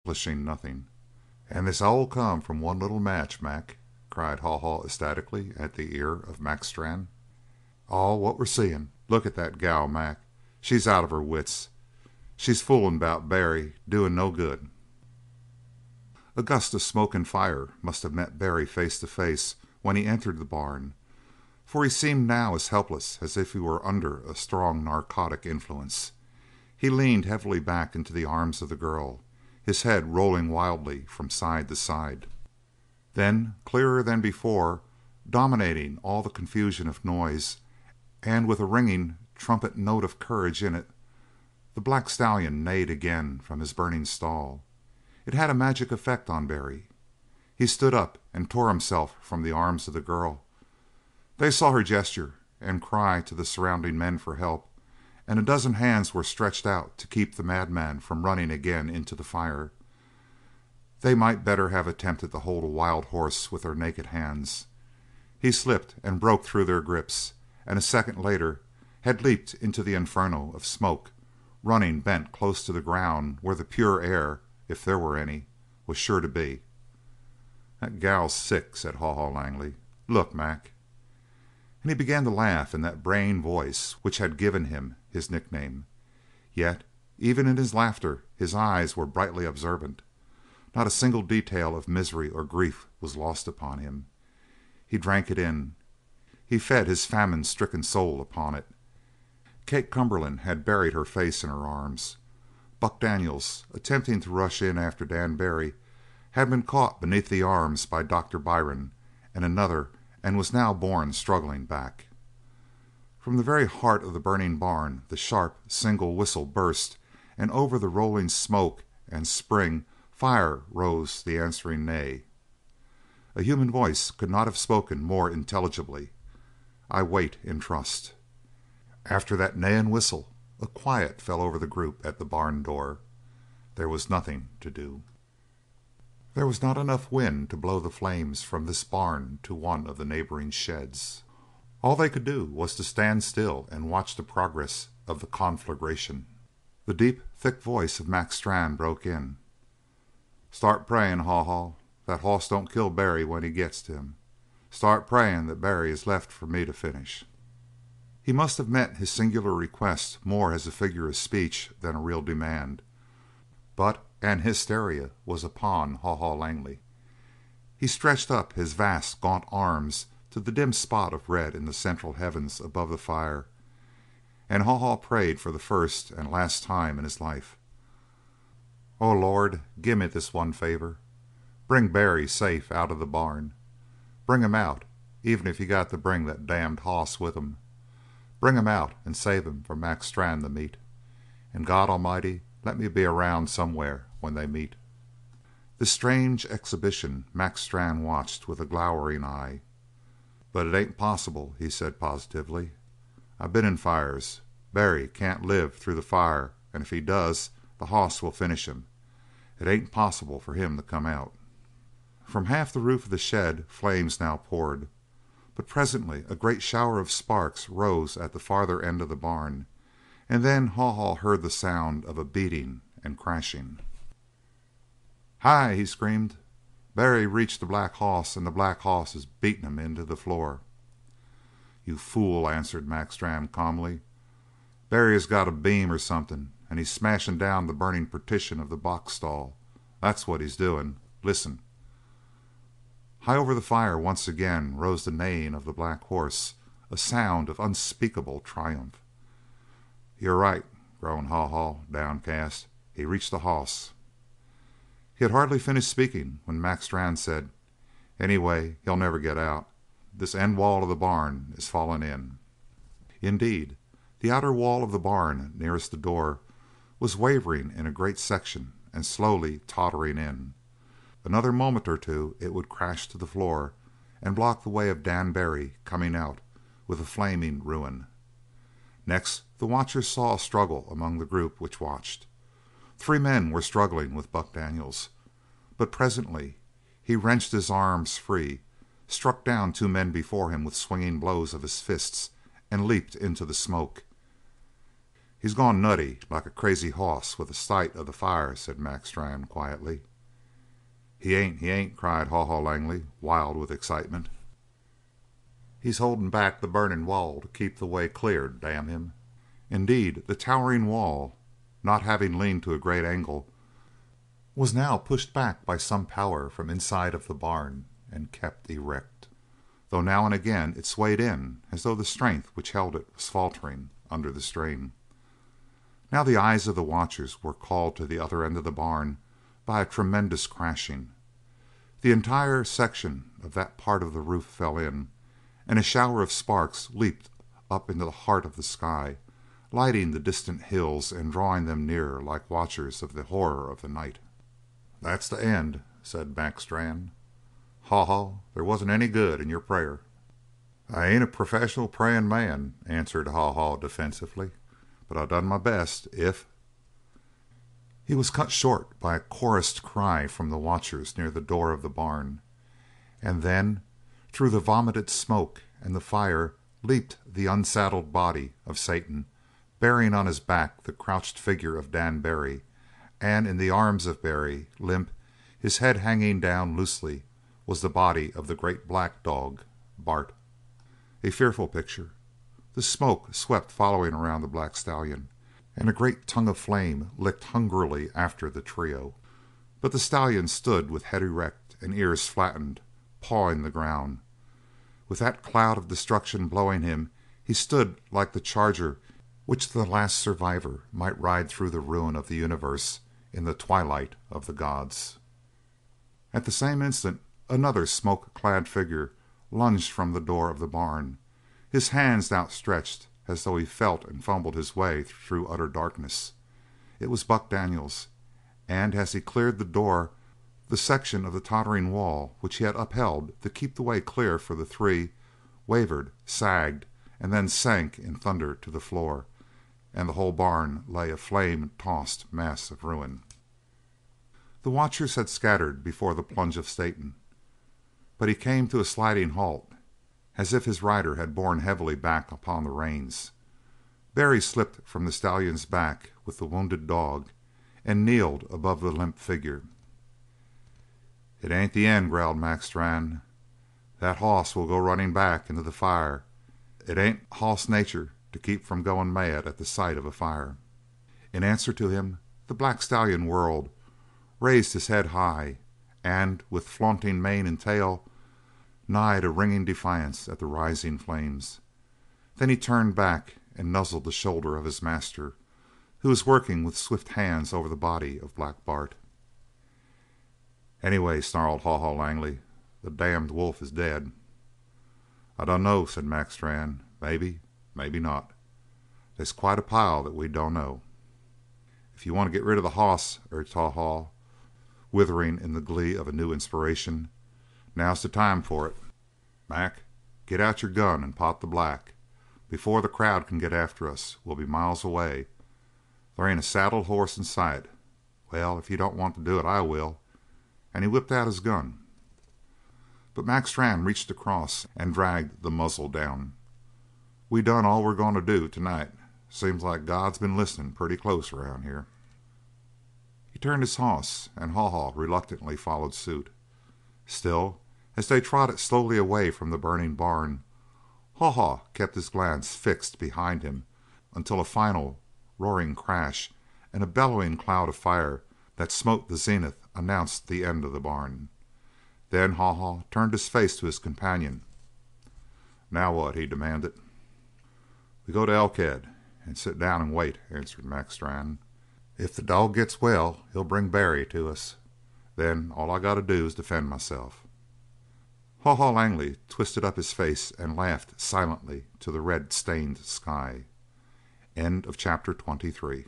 accomplishing nothing. "And this all come from one little match, Mac," cried Haw Haw ecstatically at the ear of Mac Strann. "All what we're seein'. Look at that gal, Mac. She's out of her wits. She's foolin' about Barry, doin' no good." A gust of smoke and fire must have met Barry face to face when he entered the barn, for he seemed now as helpless as if he were under a strong narcotic influence. He leaned heavily back into the arms of the girl, his head rolling wildly from side to side. Then, clearer than before, dominating all the confusion of noise, and with a ringing trumpet note of courage in it, the black stallion neighed again from his burning stall. It had a magic effect on Barry. He stood up and tore himself from the arms of the girl. They saw her gesture and cry to the surrounding men for help, and a dozen hands were stretched out to keep the madman from running again into the fire. They might better have attempted to hold a wild horse with their naked hands. He slipped and broke through their grips, and a second later had leaped into the inferno of smoke, running bent close to the ground where the pure air, if there were any, was sure to be. "That gal's sick," said Haw Haw Langley. "Look, Mac." And he began to laugh in that braying voice which had given him his nickname. Yet, even in his laughter, his eyes were brightly observant. Not a single detail of misery or grief was lost upon him. He drank it in. He fed his famine-stricken soul upon it. Kate Cumberland had buried her face in her arms. Buck Daniels, attempting to rush in after Dan Barry, had been caught beneath the arms by Doctor Byrne and another and was now borne struggling back. From the very heart of the burning barn the sharp single whistle burst, and over the rolling smoke and spring fire rose the answering neigh. A human voice could not have spoken more intelligibly. "I wait in trust." After that neigh and whistle a quiet fell over the group at the barn door. There was nothing to do. There was not enough wind to blow the flames from this barn to one of the neighboring sheds. All they could do was to stand still and watch the progress of the conflagration. The deep, thick voice of Mac Strann broke in. "Start prayin', Haw Haw, that hoss don't kill Barry when he gets to him. Start prayin' that Barry is left for me to finish." He must have meant his singular request more as a figure of speech than a real demand, but an hysteria was upon Haw Haw Langley. He stretched up his vast, gaunt arms to the dim spot of red in the central heavens above the fire, and Haw Haw prayed for the first and last time in his life. "Oh, Lord, gimme this one favor. Bring Barry safe out of the barn. Bring him out, even if you got to bring that damned hoss with him. Bring him out and save him for Mac Strann to meet. And God Almighty, let me be around somewhere when they meet." This strange exhibition Mac Strann watched with a glowering eye. "But it ain't possible," he said positively. "I been in fires. Barry can't live through the fire, and if he does, the hoss will finish him. It ain't possible for him to come out." From half the roof of the shed flames now poured, but presently a great shower of sparks rose at the farther end of the barn, and then Haw Haw heard the sound of a beating and crashing. "Hi!" he screamed. "Barry reached the black hoss, and the black hoss is beating him into the floor." "You fool!" answered Mac Strann calmly. "Barry has got a beam or something, and he's smashing down the burning partition of the box stall. That's what he's doing. Listen!" High over the fire once again rose the neighing of the black horse, a sound of unspeakable triumph. "You're right," groaned Haw Haw, downcast. "He reached the hoss." He had hardly finished speaking when Mac Strann said: "Anyway, he'll never get out. This end wall of the barn is falling in." Indeed, the outer wall of the barn nearest the door was wavering in a great section and slowly tottering in. Another moment or two it would crash to the floor and block the way of Dan Barry coming out with a flaming ruin. Next the watchers saw a struggle among the group which watched. 3 men were struggling with Buck Daniels, but presently he wrenched his arms free, struck down 2 men before him with swinging blows of his fists, and leaped into the smoke. "He's gone nutty, like a crazy hoss with the sight of the fire," said Mac Strann quietly. He ain't," cried Haw Haw Langley, wild with excitement. "He's holding back the burning wall to keep the way clear, damn him!" Indeed, the towering wall, not having leaned to a great angle, was now pushed back by some power from inside of the barn and kept erect, though now and again it swayed in as though the strength which held it was faltering under the strain. Now the eyes of the watchers were called to the other end of the barn by a tremendous crashing. The entire section of that part of the roof fell in, and a shower of sparks leaped up into the heart of the sky, lighting the distant hills and drawing them nearer like watchers of the horror of the night. "That's the end," said Mac Strann. "Haw Haw, there wasn't any good in your prayer." "I ain't a professional praying man," answered Haw Haw defensively, "but I done my best. If—" He was cut short by a chorused cry from the watchers near the door of the barn, and then through the vomited smoke and the fire leaped the unsaddled body of Satan, bearing on his back the crouched figure of Dan Barry, and in the arms of Barry, limp, his head hanging down loosely, was the body of the great black dog, Bart. A fearful picture. The smoke swept following around the black stallion, and a great tongue of flame licked hungrily after the trio. But the stallion stood with head erect and ears flattened, pawing the ground. With that cloud of destruction blowing him, he stood like the charger which the last survivor might ride through the ruin of the universe in the twilight of the gods. At the same instant another smoke-clad figure lunged from the door of the barn, his hands outstretched as though he felt and fumbled his way through utter darkness. It was Buck Daniels, and as he cleared the door, the section of the tottering wall which he had upheld to keep the way clear for the three wavered, sagged, and then sank in thunder to the floor, and the whole barn lay a flame-tossed mass of ruin. The watchers had scattered before the plunge of Satan, but he came to a sliding halt, as if his rider had borne heavily back upon the reins. Barry slipped from the stallion's back with the wounded dog and kneeled above the limp figure. "It ain't the end," growled Mac Strann. "That hoss will go running back into the fire. It ain't hoss nature to keep from going mad at the sight of a fire." In answer to him the black stallion whirled, raised his head high, and with flaunting mane and tail neighed a ringing defiance at the rising flames. Then he turned back and nuzzled the shoulder of his master, who was working with swift hands over the body of Black Bart. "Anyway," snarled Haw Haw Langley, "the damned wolf is dead." "I dunno," said Mac Strann. "Maybe, maybe not. They's quite a pile that we dunno." "If you want to get rid of the hoss," urged Haw Haw, withering in the glee of a new inspiration, "now's the time for it. Mac, get out your gun and pot the black. Before the crowd can get after us we'll be miles away. There ain't a saddled horse in sight. Well, if you don't want to do it, I will." And he whipped out his gun. But Mac Strann reached across and dragged the muzzle down. "We done all we're going to do tonight. Seems like God's been listening pretty close around here." He turned his hoss, and Haw Haw reluctantly followed suit. Still, as they trotted slowly away from the burning barn, Haw Haw kept his glance fixed behind him until a final roaring crash and a bellowing cloud of fire that smote the zenith announced the end of the barn. Then Haw Haw turned his face to his companion. "Now what?" he demanded. "We go to Elkhead and sit down and wait," answered Mac Strann. "If the dog gets well he'll bring Barry to us. Then all I got to do is defend myself." Haw Haw Langley twisted up his face and laughed silently to the red-stained sky. End of chapter 23.